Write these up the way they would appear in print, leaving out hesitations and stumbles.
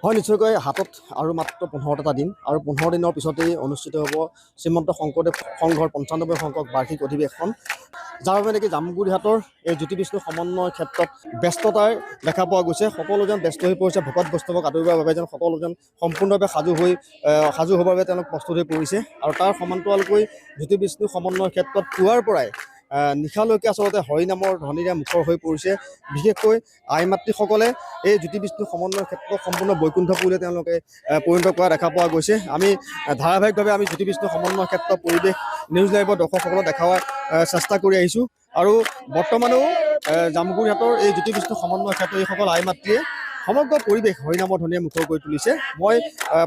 হয় নিশ্চয়কৈ হাতত আৰু মাত্ৰ ১৫টা দিন আৰু ১৫ দিনৰ পিছতেই অনুষ্ঠিত হ'ব শ্ৰীমন্ত শংকৰদেৱ সংঘৰ ৯৫ সংখ্যক বাৰ্ষিক অধিৱেশন, যাৰ বাবে নেকি জামুগুৰিহাটৰ এই জ্যোতি বিষ্ণু সমন্বয়ৰ ক্ষেত্ৰত ব্যস্ততাৰ দেখা পোৱা গৈছে। সকলো যেন ব্যস্ত হৈ পৰিছে ভকত বৈষ্ণৱক আদৰিবৰ বাবে, যেন সকলো যেন সম্পূৰ্ণভাৱে সাজু হ'বৰ বাবে তেওঁলোক প্ৰস্তুত হৈ পৰিছে। আৰু তাৰ সমান্তৰালকৈ জ্যোতি বিষ্ণু সমন্বয়ৰ ক্ষেত্ৰত পুৱাৰ পৰাই নিশালৈকে আচলতে হৰিনামৰ ধ্বনিৰে মুখৰ হৈ পৰিছে। বিশেষকৈ আই মাতৃসকলে এই জ্যোতি বিষ্ণু সমন্বয়ৰ ক্ষেত্ৰত সম্পূৰ্ণ বৈকুণ্ঠপুৰীলৈ তেওঁলোকে পৰিণত কৰা দেখা পোৱা গৈছে। আমি ধাৰাবাহিকভাৱে আমি জ্যোতি বিষ্ণু সমন্বয়ৰ ক্ষেত্ৰত পৰিৱেশ নিউজ লাইভৰ দৰ্শকসকলক দেখুওৱাৰ চেষ্টা কৰি আহিছোঁ। আৰু বৰ্তমানেও জামুগুৰিহাটৰ এই জ্যোতি বিষ্ণু সমন্বয়ৰ ক্ষেত্ৰত এইসকল আই মাতৃয়ে সমগ্ৰ পৰিৱেশ হৰিনামৰ ধ্বনিৰে মুখৰ কৰি তুলিছে।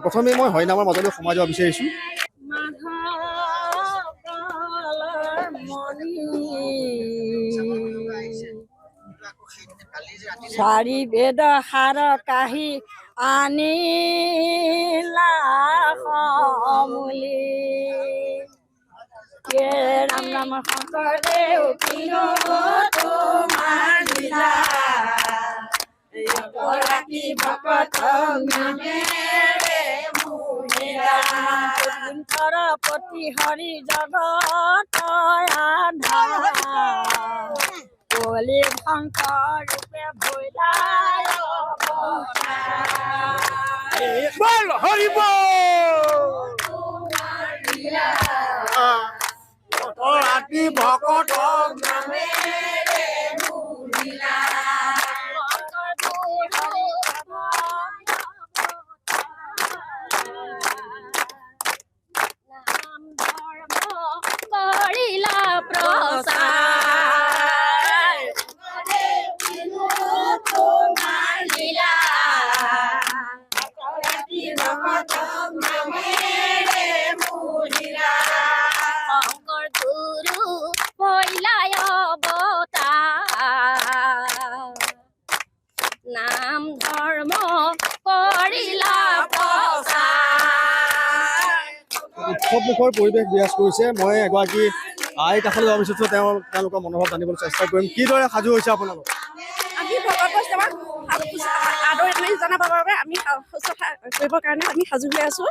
প্ৰথমেই মই হৰিনামৰ মাজলৈ সোমাই যাব বিচাৰিছোঁ। চাৰি বেদ সাৰ কাহি আনিলা সমুলি ৰাম ৰাম শংকৰদেৱ তোমাৰ লীলা ৰাতি ভকত পতি হৰি জগত কলি শংকৰ ৰূপে ভৈলাৰ হৰিব ৰাতি ভকত কৰিলা প্ৰচাৰ তোমাৰ লীলা শংকৰ গুৰু ভৈলাই অৱতাৰ নাম ধৰ্ম কৰিলা উৎসৱমুখৰ পৰিৱেশ বিৰাজ কৰিছে। মই এগৰাকী আইৰ কাষলৈ যাব বিচাৰিছোঁ, তেওঁলোকৰ মনোভাৱ জানিবলৈ চেষ্টা কৰিম। কিদৰে সাজু হৈছে আপোনালোক? আমি ভকত বৈষ্ণৱক আদৰণি জনাবৰ বাবে আমি শুশ্ৰূষা কৰিবৰ কাৰণে আমি সাজু হৈ আছোঁ।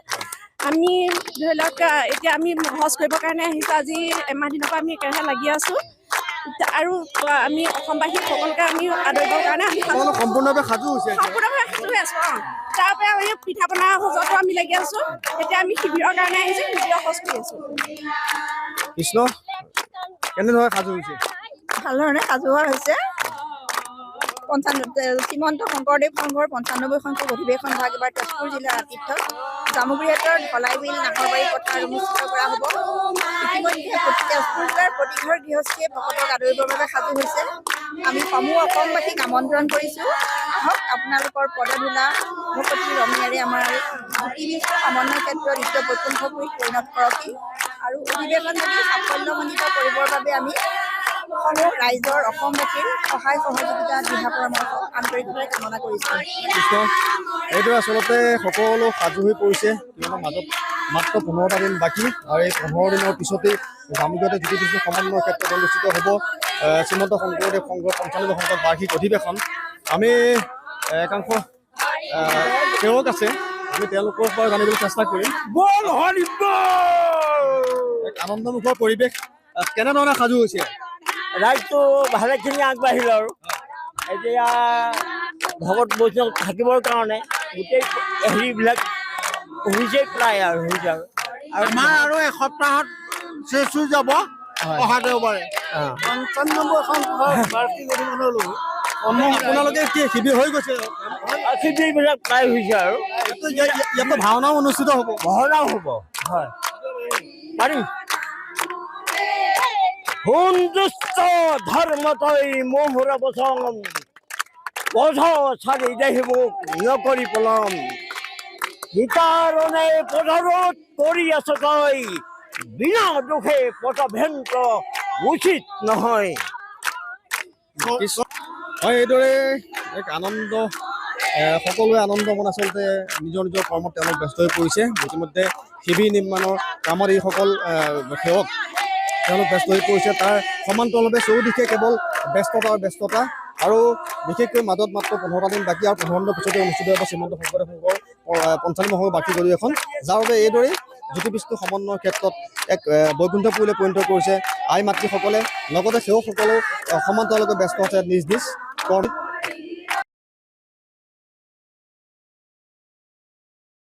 আমি ধৰি লওক এতিয়া আমি সহজ কৰিবৰ কাৰণে আহিছোঁ। আজি এমাহ দিনৰ পৰা আমি একেৰাহে লাগি আছোঁ আৰু আমি অসমবাসী সকলোকে আমি আদৰিবৰ কাৰণে আমি সম্পূৰ্ণভাৱে সাজু হৈছে। সম্পূৰ্ণভাৱে সাজু হৈ আছোঁ। তাৰপৰা আমি পিঠা পনা সজোৱাটো আমি লাগি আছোঁ। এতিয়া আমি শিবিৰৰ কাৰণে আহিছোঁ, শিবিৰৰ সজ কৰি আছোঁ। কৃষ্ণ কেনেধৰণে সাজু হৈছে? ভাল ধৰণে সাজু হোৱা হৈছে। শ্ৰীমন্ত শংকৰদেৱ সংঘৰ ৯৫ সংখ্যক অধিৱেশন ভাগ এবাৰ তেজপুৰ জিলাৰ আতিথ্যত জামুগুৰিহাটৰ ঢলাইবিল নাহৰবাৰী পথাৰত অনুষ্ঠিত কৰা হ'ব। ইতিমধ্যে তেজপুৰ জিলাৰ প্ৰতিঘৰ গৃহস্থীয়ে ভকতক আদৰিবৰ বাবে সাজু হৈছে। আমি সমূহ অসমবাসীক আমন্ত্ৰণ কৰিছোঁ, আহক আপোনালোকৰ পদধূলা ভকতি ৰমেৰে আমাৰ জ্যোতি বিষ্ণু সমন্বয় ক্ষেত্ৰত দ্বিতীয় বৈকুণ্ঠপুৰীত পৰিণত কৰকহি আৰু অধিৱেশন যদি সাফল্যমণ্ডিত কৰিবৰ বাবে আমি সমূহ ৰাইজৰ অসমবাসীৰ সহায় সহযোগিতা দিহা পৰামৰ্শ আন্তৰিকভাৱে কামনা কৰিছোঁ। এইদৰে আচলতে সকলো সাজু হৈ পৰিছে। কিয়নো মাজত মাত্ৰ ১৫টা দিন বাকী আৰু এই ১৫ দিনৰ পিছতেই জামুগুৰিহাটৰ জ্যোতি বিষ্ণু সমন্বয়ৰ ক্ষেত্ৰত অনুষ্ঠিত হ'ব শ্ৰীমন্ত শংকৰদেৱ সংঘৰ ৯৫ সংখ্যক বাৰ্ষিক অধিৱেশন। আমি একাংশ সেৱক আছে, আমি তেওঁলোকৰ পৰা জানিবলৈ চেষ্টা কৰিম। এক আনন্দমুখৰ পৰিৱেশ কেনেধৰণে সাজু হৈছে? ৰাইজটো ভালেখিনি আগবাঢ়িল আৰু এতিয়া ভকত বৈষ্ণৱ থাকিবৰ কাৰণে গোটেই হেৰিবিলাক হৈছে প্ৰায় আৰু হৈছে আৰু আমাৰ আৰু এসপ্তাহত শেষ হৈ যাব। অহা দেওবাৰে ৯৫ সংখ্যক বাৰ্ষিক অধিৱেশনলৈ আপোনালোকে কি শিবিৰ হৈ গৈছে? শিবিৰবিলাক প্ৰায় হৈছে আৰু ইয়াতো ভাওনাও অনুষ্ঠিত হ'ব। ভাওনাও হ'ব, হয় পাৰিম। সন্তুষ্ট ধৰ্মতই মোহৰ বচন পথ চাৰি দেহি মোক নকৰি পলম নিকাৰণে পথৰোধ কৰি আছ তই বিনা দুখে পথভ্ৰান্ত উচিত নহয়। হয়, এইদৰে এক আনন্দ সকলোৱে আনন্দ মন আচলতে নিজৰ নিজৰ কৰ্মত তেওঁলোক ব্যস্ত হৈ পৰিছে। ইতিমধ্যে শিবিৰ নিৰ্মাণৰ কামত এইসকল সেৱক তেওঁলোক ব্যস্ত হৈ পৰিছে। তাৰ সমান্তৰালভাৱে চৌদিশে কেৱল ব্যস্ততা আৰু বিশেষকৈ মাজত মাত্ৰ 15টা দিন বাকী আৰু 15 দিনৰ পিছতে অনুষ্ঠিত হ'ব শ্ৰীমন্ত শংকৰদেৱ সংঘৰ 95 বাৰ্ষিক অধিৱেশন, যাৰ বাবে এইদৰেই জ্যোতি বিষ্ণু সমন্বয়ৰ ক্ষেত্ৰত এক বৈকুণ্ঠপুৰীলৈ পৰিণত কৰিছে আই মাতৃসকলে। লগতে সেৱকসকলেও সমান্তৰালকৈ ব্যস্ত আছে নিজ নিজ কৰ্মত।